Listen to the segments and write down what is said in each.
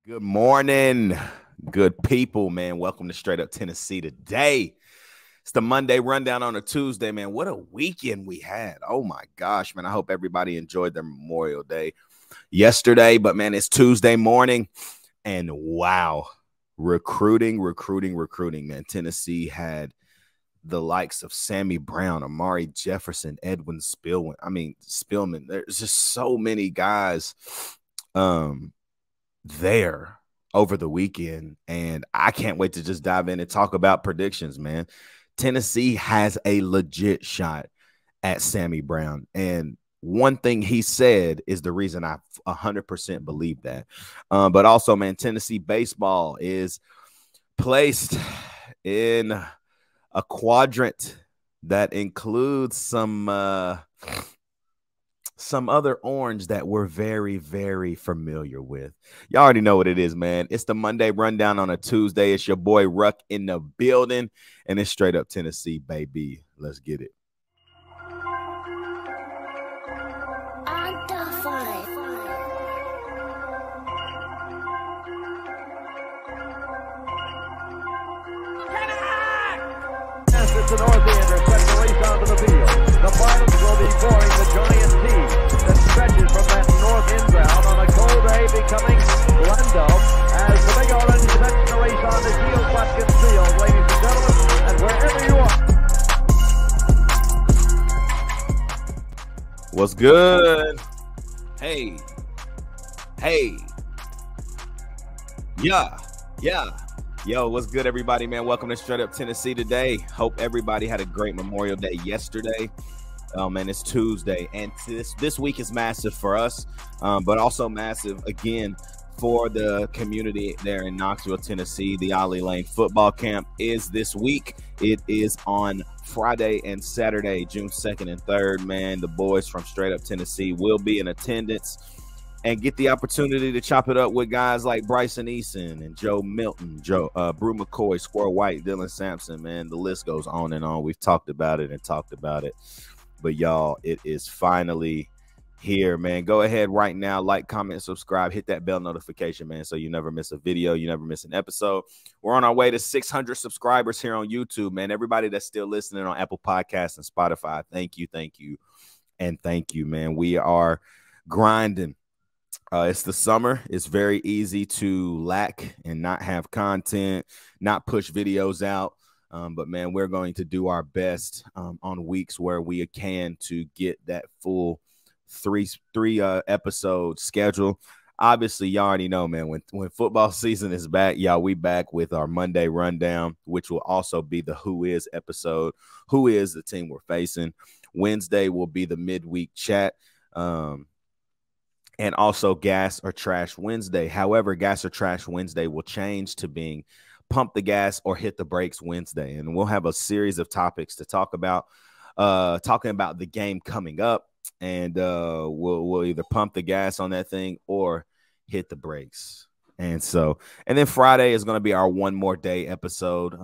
Good morning, good people, man. Welcome to Straight Up Tennessee today. It's the Monday rundown on a Tuesday, man. What a weekend we had. Oh, my gosh, man. I hope everybody enjoyed their Memorial Day yesterday. But, man, it's Tuesday morning. And, wow, recruiting, man. Tennessee had the likes of Sammy Brown, Amari Jefferson, Edwin Spillman. There's just so many guys there over the weekend, and I can't wait to just dive in and talk about predictions, man. Tennessee has a legit shot at Sammy Brown, and one thing he said is the reason I 100% believe that. But also, man, Tennessee baseball is placed in a quadrant that includes some other orange that we're very, very familiar with. Y'all already know what it is, man. It's the Monday rundown on a Tuesday. It's your boy Ruck in the building, and it's Straight Up Tennessee, baby. Let's get it. It's the north-ender, sets the race onto the field. The Marlins will be boring the giant team that stretches from that north end ground on a cold day, becoming Glendale as the big orange sets the race on the Shield Watkins Field, ladies and gentlemen, and wherever you are. What's good? Hey. Yeah. Yo, what's good, everybody, man? Welcome to Straight Up Tennessee today. Hope everybody had a great Memorial Day yesterday. Oh, man, it's Tuesday, and this week is massive for us, but also massive, again, for the community there in Knoxville, Tennessee. The Ollie Lane football camp is this week. It is on Friday and Saturday, June 2nd and 3rd, man. The boys from Straight Up Tennessee will be in attendance and get the opportunity to chop it up with guys like Bryson Eason and Joe Milton, Brew McCoy, Squirrel White, Dylan Sampson, man. The list goes on and on. We've talked about it. But, y'all, it is finally here, man. Go ahead right now, like, comment, subscribe, hit that bell notification, man, so you never miss a video, you never miss an episode. We're on our way to 600 subscribers here on YouTube, man. Everybody that's still listening on Apple Podcasts and Spotify, thank you, and thank you, man. We are grinding. It's the summer. It's very easy to lack and not have content, not push videos out. But, man, we're going to do our best on weeks where we can to get that full three episode schedule. Obviously, y'all already know, man, when football season is back, y'all, we back with our Monday rundown, which will also be the Who Is episode. Who is the team we're facing? Wednesday will be the midweek chat. And also Gas or Trash Wednesday. However, Gas or Trash Wednesday will change to being Pump the Gas or Hit the Brakes Wednesday. And we'll have a series of topics to talk about, talking about the game coming up. And we'll either pump the gas on that thing or hit the brakes. And then Friday is going to be our One More Day episode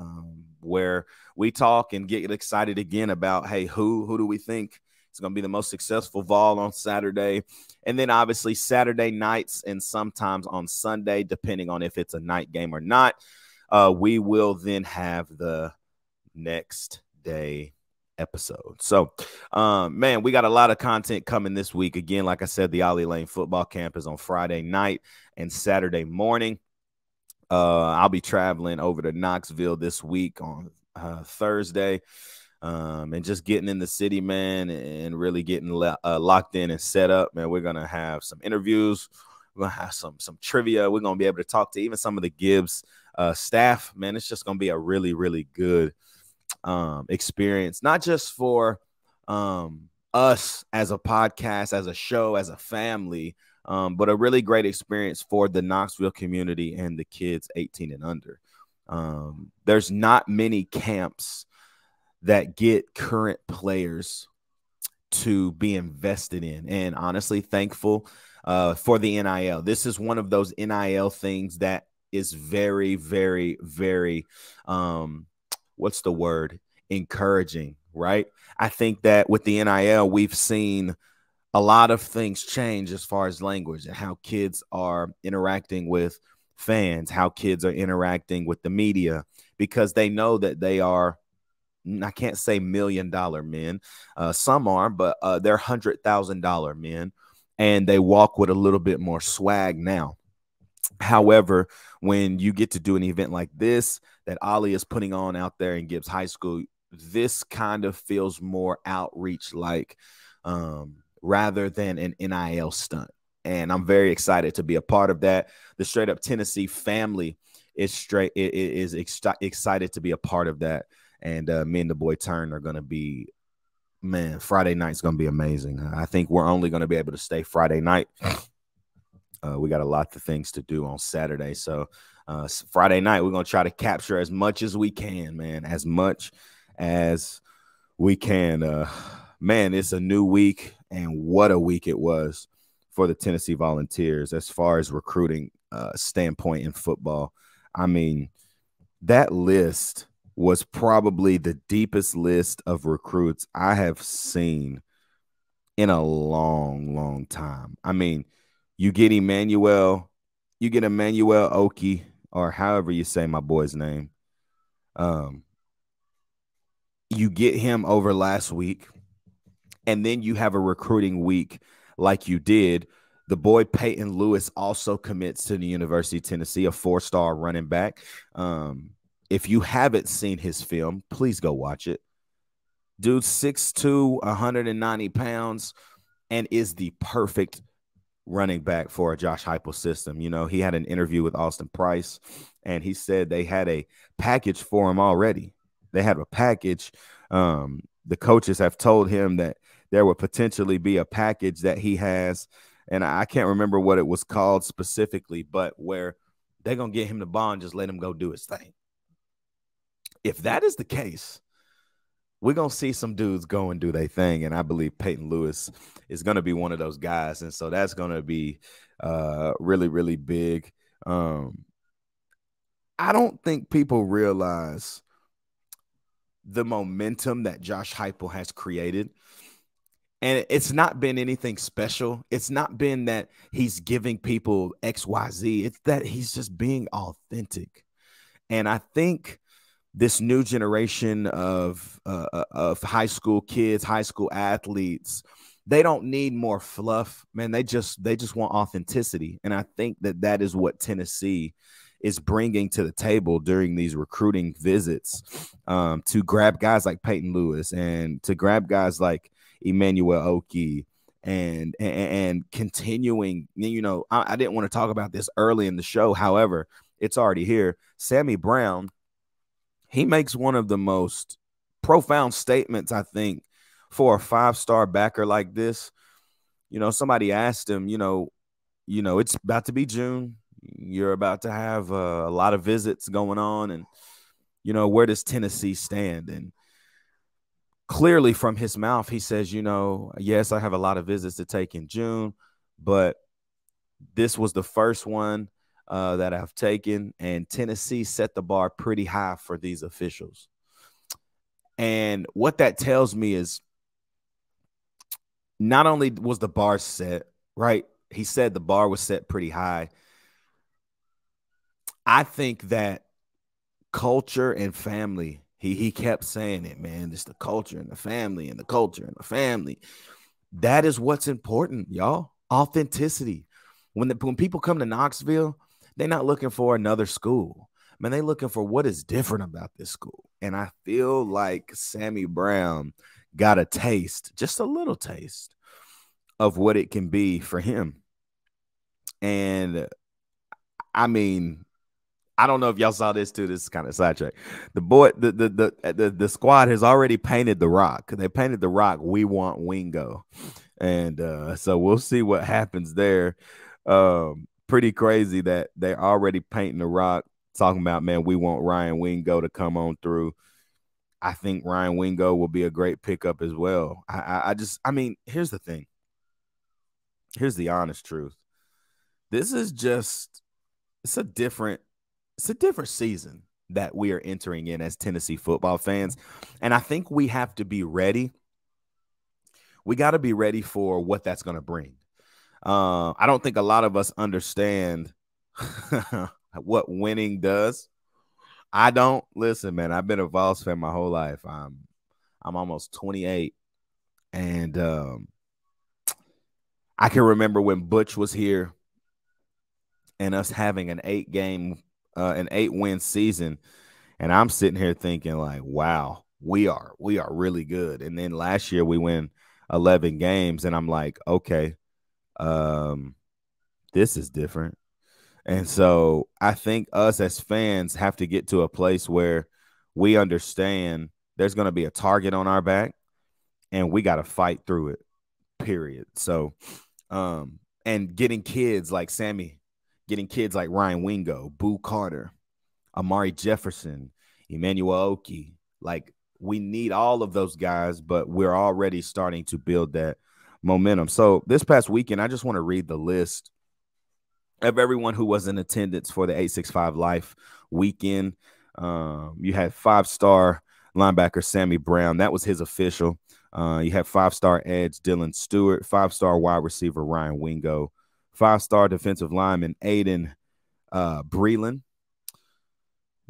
where we talk and get excited again about, hey, who do we think it's going to be the most successful Vol on Saturday? And then obviously Saturday nights and sometimes on Sunday, depending on if it's a night game or not, we will then have the next day episode. So, man, we got a lot of content coming this week. Again, like I said, the Ollie Lane football camp is on Friday night and Saturday morning. I'll be traveling over to Knoxville this week on Thursday. And just getting in the city, man, and really getting locked in and set up, man. We're going to have some interviews. We're going to have some trivia. We're going to be able to talk to even some of the Gibbs staff, man. It's just going to be a really, really good experience, not just for us as a podcast, as a show, as a family, but a really great experience for the Knoxville community and the kids 18 and under. There's not many camps that get current players to be invested in, and honestly thankful for the NIL. This is one of those NIL things that is very, very, very, what's the word? Encouraging, right? I think that with the NIL, we've seen a lot of things change as far as language and how kids are interacting with fans, how kids are interacting with the media, because they know that they are, I can't say $1 million men. Some are, but they're $100,000 men, and they walk with a little bit more swag now. However, when you get to do an event like this that Ollie is putting on out there in Gibbs High School, this kind of feels more outreach like, rather than an NIL stunt. And I'm very excited to be a part of that. The Straight Up Tennessee family is excited to be a part of that. And me and the boy Turn are going to be, man, Friday night's going to be amazing. I think we're only going to be able to stay Friday night. We got a lot of things to do on Saturday. So Friday night, we're going to try to capture as much as we can, man, as much as we can. Man, it's a new week, and what a week it was for the Tennessee Volunteers as far as recruiting standpoint in football. I mean, that list was probably the deepest list of recruits I have seen in a long, long time. I mean, you get Emmanuel Oki, or however you say my boy's name. You get him over last week, and then you have a recruiting week like you did. The boy Peyton Lewis also commits to the University of Tennessee, a 4-star running back. If you haven't seen his film, please go watch it. Dude, 6'2", 190 pounds, and is the perfect running back for a Josh Heupel system. You know, he had an interview with Austin Price, and he said they had a package for him already. They had a package. The coaches have told him that there would potentially be a package that he has, and I can't remember what it was called specifically, but where they're going to get him the ball and just let him go do his thing. If that is the case, we're going to see some dudes go and do their thing, and I believe Peyton Lewis is going to be one of those guys, and so that's going to be really, really big. I don't think people realize the momentum that Josh Heupel has created. And it's not been anything special. It's not been that he's giving people XYZ. It's that he's just being authentic. And I think this new generation of high school kids, high school athletes, they don't need more fluff, man. They just want authenticity. And I think that is what Tennessee is bringing to the table during these recruiting visits, to grab guys like Peyton Lewis and to grab guys like Emmanuel Oki and continuing. You know, I didn't want to talk about this early in the show. However, it's already here. Sammy Brown, he makes one of the most profound statements, I think, for a 5-star backer like this. You know, somebody asked him, you know, it's about to be June. You're about to have a lot of visits going on, and, you know, where does Tennessee stand? And clearly from his mouth, he says, you know, yes, I have a lot of visits to take in June, but this was the first one that I've taken, and Tennessee set the bar pretty high for these officials. And what that tells me is not only was the bar set, right? He said the bar was set pretty high. I think that culture and family, he kept saying it, man. It's the culture and the family and the culture and the family. That is what's important, y'all. Authenticity. When people come to Knoxville, they're not looking for another school. Man, they're looking for what is different about this school. And I feel like Sammy Brown got a taste, just a little taste, of what it can be for him. And I mean, I don't know if y'all saw this too. This is kind of sidetrack. The squad has already painted the rock. They painted the rock, "We want Wingo," and so we'll see what happens there. Pretty crazy that they're already painting the rock, talking about, man, we want Ryan Wingo to come on through. I think Ryan Wingo will be a great pickup as well. I mean, here's the thing. Here's the honest truth. This is just, it's a different season that we are entering in as Tennessee football fans. And I think we have to be ready. We got to be ready for what that's going to bring. I don't think a lot of us understand what winning does. I don't listen, man. I've been a Vols fan my whole life. I'm almost 28, and I can remember when Butch was here and us having an 8-win season, and I'm sitting here thinking like, wow, we are really good. And then last year we win 11 games, and I'm like, okay, this is different. And so I think us as fans have to get to a place where we understand there's going to be a target on our back and we got to fight through it, period. So, and getting kids like Sammy, getting kids like Ryan Wingo, Boo Carter, Amari Jefferson, Emmanuel Oki, like we need all of those guys, but we're already starting to build that momentum. So this past weekend, I just want to read the list of everyone who was in attendance for the 865 Life weekend. You had 5-star linebacker Sammy Brown. That was his official. You had 5-star edge Dylan Stewart, 5-star wide receiver Ryan Wingo, 5-star defensive lineman Aiden Breland.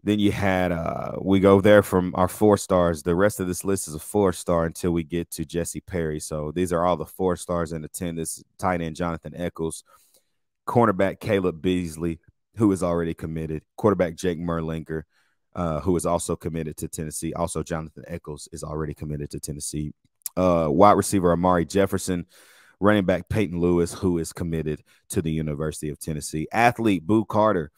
Then you had we go there from our 4 stars. The rest of this list is a 4-star until we get to Jesse Perry. So these are all the 4 stars in attendance. Tight end Jonathan Eccles, cornerback Caleb Beasley, who is already committed, quarterback Jake Merlinger, who is also committed to Tennessee. Also, Jonathan Eccles is already committed to Tennessee. Wide receiver Amari Jefferson, running back Peyton Lewis, who is committed to the University of Tennessee. Athlete Boo Carter,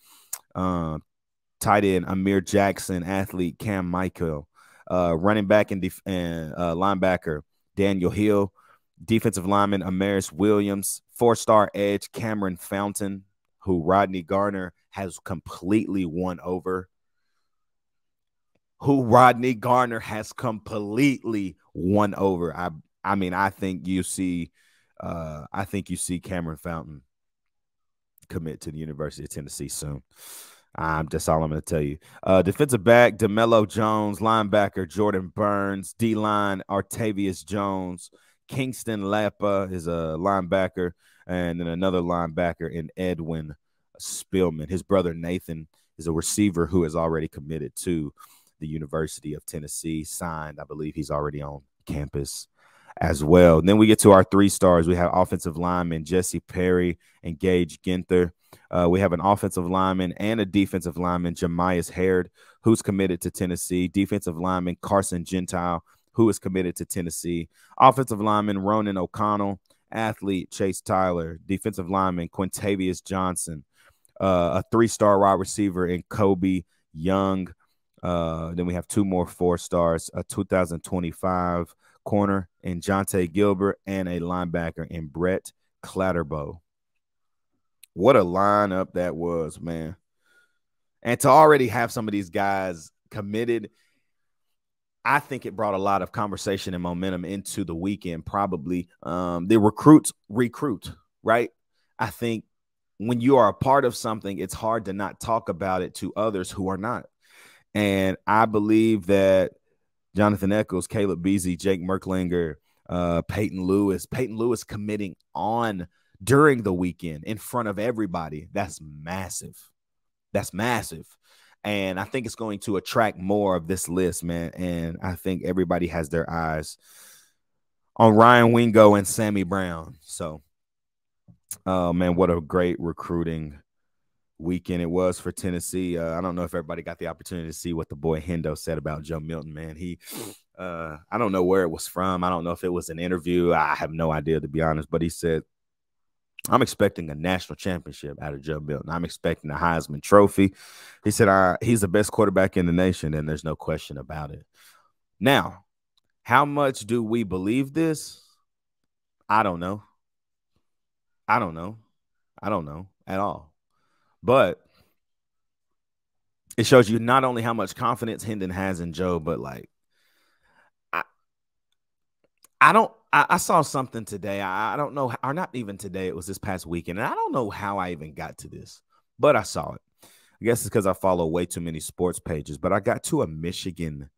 tight end Amir Jackson, athlete Cam Michael, running back and linebacker Daniel Hill, defensive lineman Amaris Williams, 4-star edge Cameron Fountain, who Rodney Garner has completely won over. I mean, I think you see Cameron Fountain commit to the University of Tennessee soon. That's all I'm going to tell you. Defensive back DeMello Jones, linebacker Jordan Burns, D-line Artavius Jones, Kingston Lappa is a linebacker, and then another linebacker in Edwin Spillman. His brother Nathan is a receiver who is already committed to the University of Tennessee, signed. I believe he's already on campus as well. And then we get to our 3 stars. We have offensive lineman Jesse Perry and Gage Ginther. We have an offensive lineman and a defensive lineman, Jemias Haird, who's committed to Tennessee. Defensive lineman Carson Gentile, who is committed to Tennessee. Offensive lineman Ronan O'Connell, athlete Chase Tyler, defensive lineman Quintavious Johnson, a 3-star wide receiver in Kobe Young. Then we have 2 more 4 stars, a 2025 corner in Jonte Gilbert and a linebacker in Brett Clatterbow. What a lineup that was, man. And to already have some of these guys committed, I think it brought a lot of conversation and momentum into the weekend, probably. The recruit, right? I think when you are a part of something, it's hard to not talk about it to others who are not. And I believe that Jonathan Eccles, Caleb Beasley, Jake Merklinger, Peyton Lewis committing on during the weekend in front of everybody. That's massive. And I think it's going to attract more of this list, man. And I think everybody has their eyes on Ryan Wingo and Sammy Brown. So, man, what a great recruiting weekend it was for Tennessee. I don't know if everybody got the opportunity to see what the boy Hendo said about Joe Milton, man. I don't know where it was from. I don't know if it was an interview. I have no idea, to be honest. But he said, I'm expecting a national championship out of Joe Milton. I'm expecting a Heisman Trophy. He said, he's the best quarterback in the nation, and there's no question about it. Now, how much do we believe this? I don't know at all. But it shows you not only how much confidence Hendon has in Joe, but like, I saw something today. I don't know, or not even today. It was this past weekend. And I don't know how I even got to this, but I saw it. I guess it's because I follow way too many sports pages, but I got to a Michigan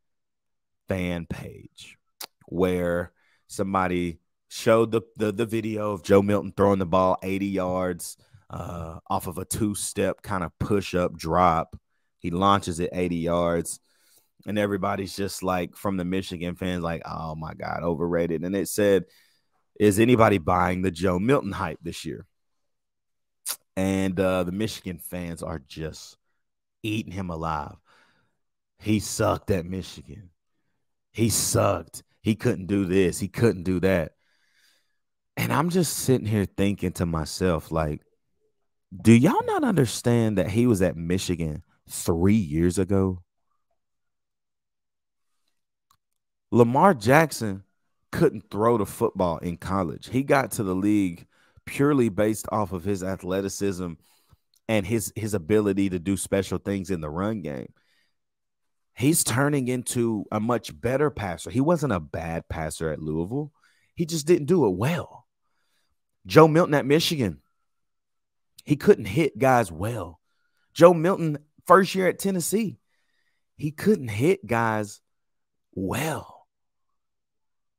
fan page where somebody showed the video of Joe Milton throwing the ball 80 yards off of a two-step kind of push-up drop. He launches it 80 yards, and everybody's just like, from the Michigan fans, like, oh, my God, overrated. And it said, is anybody buying the Joe Milton hype this year? And the Michigan fans are just eating him alive. He sucked at Michigan. He sucked. He couldn't do this. He couldn't do that. And I'm just sitting here thinking to myself, like, do y'all not understand that he was at Michigan 3 years ago? Lamar Jackson couldn't throw the football in college. He got to the league purely based off of his athleticism and his ability to do special things in the run game. He's turning into a much better passer. He wasn't a bad passer at Louisville. He just didn't do it well. Joe Milton at Michigan, he couldn't hit guys well. Joe Milton, first year at Tennessee, he couldn't hit guys well.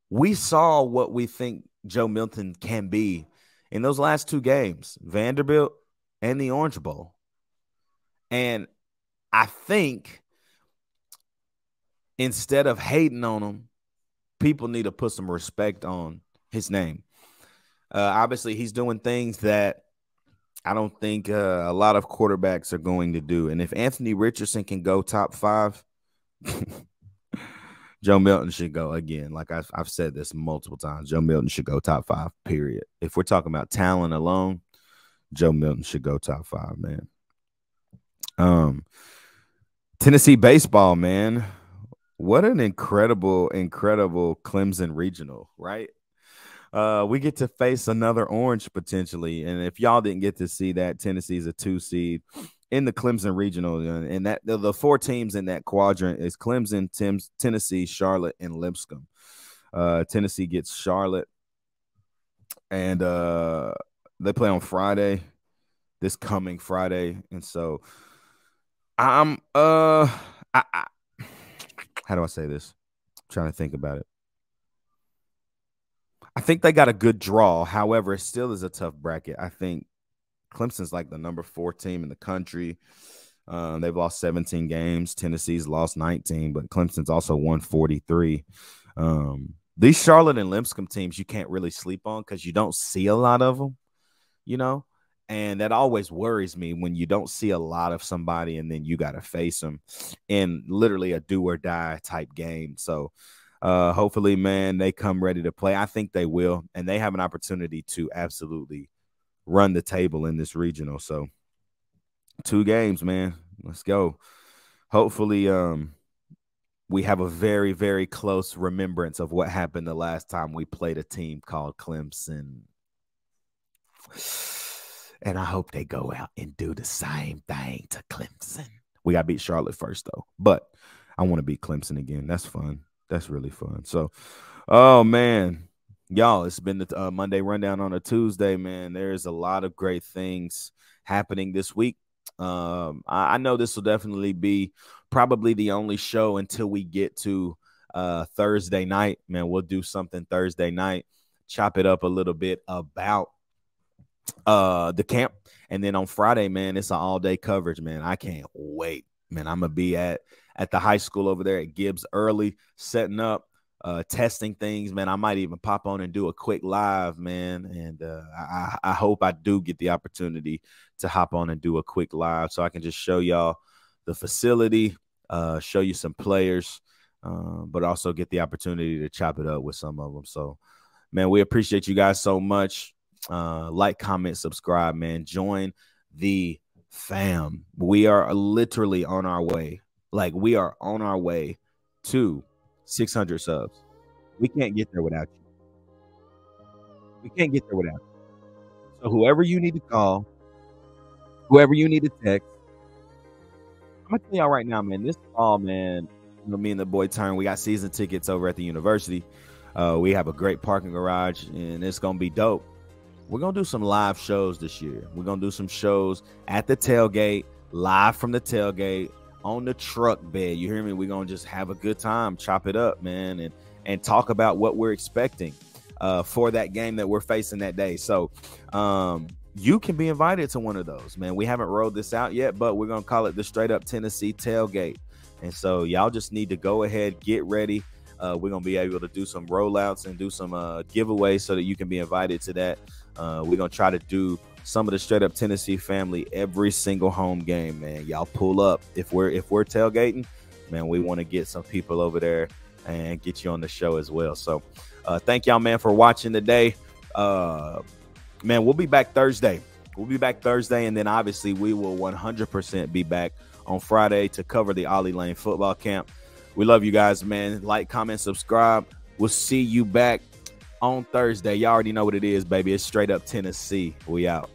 We saw what we think Joe Milton can be in those last two games, Vanderbilt and the Orange Bowl. And I think instead of hating on him, people need to put some respect on his name. Obviously, he's doing things that I don't think a lot of quarterbacks are going to do. And if Anthony Richardson can go top 5, Joe Milton should go again. Like I've said this multiple times, Joe Milton should go top 5, period. If we're talking about talent alone, Joe Milton should go top 5, man. Tennessee baseball, man. What an incredible Clemson regional, right? We get to face another orange potentially. And if y'all didn't get to see that, Tennessee's a 2 seed in the Clemson regional. And that the 4 teams in that quadrant is Clemson, Tennessee, Charlotte, and Lipscomb. Tennessee gets Charlotte, and they play on Friday, this coming Friday. And so how do I say this? I'm trying to think about it. I think they got a good draw. However, it still is a tough bracket. I think Clemson's like the number 4 team in the country. They've lost 17 games. Tennessee's lost 19, but Clemson's also won 43. These Charlotte and Lipscomb teams you can't really sleep on because you don't see a lot of them, you know? And that always worries me when you don't see a lot of somebody and then you got to face them in literally a do or die type game. So hopefully, man, they come ready to play. I think they will, and they have an opportunity to absolutely run the table in this regional. So 2 games, man. Let's go. Hopefully, we have a very, very close remembrance of what happened the last time we played a team called Clemson. And I hope they go out and do the same thing to Clemson. We got to beat Charlotte first, though. But I want to beat Clemson again. That's fun. That's really fun. So, oh, man. Y'all, it's been the Monday Rundown on a Tuesday, man. There's a lot of great things happening this week. I know this will definitely be probably the only show until we get to Thursday night. Man, we'll do something Thursday night, chop it up a little bit about the camp. And then on Friday, man, it's an all-day coverage, man. I can't wait. Man, I'm going to be at the high school over there at Gibbs early, setting up, testing things, man. I might even pop on and do a quick live, man. And I hope I do get the opportunity to hop on and do a quick live so I can just show y'all the facility, show you some players, but also get the opportunity to chop it up with some of them. So, man, we appreciate you guys so much. Like, comment, subscribe, man. Join the fam. We are literally on our way. Like, we are on our way to 600 subs. We can't get there without you. We can't get there without you. So whoever you need to call, whoever you need to text, I'm going to tell y'all right now, man, this fall, man, you know, me and the boy Turn, we got season tickets over at the university. We have a great parking garage, and it's going to be dope. We're going to do some live shows this year. We're going to do some shows at the tailgate, live from the tailgate, on the truck bed. You hear me? We're going to just have a good time, chop it up, man, and talk about what we're expecting for that game that we're facing that day. So, you can be invited to one of those, man. We haven't rolled this out yet, but we're going to call it the Straight Up Tennessee Tailgate. And so y'all just need to go ahead, get ready. We're going to be able to do some rollouts and do some giveaways so that you can be invited to that. We're going to try to do some of the Straight Up Tennessee family every single home game, man. Y'all pull up. If we're tailgating, man, we want to get some people over there and get you on the show as well. So thank y'all, man, for watching today. Man, we'll be back Thursday. And then obviously we will 100% be back on Friday to cover the Ollie Lane football camp. We love you guys, man. Like, comment, subscribe. We'll see you back on Thursday. Y'all already know what it is, baby. It's Straight Up Tennessee. We out.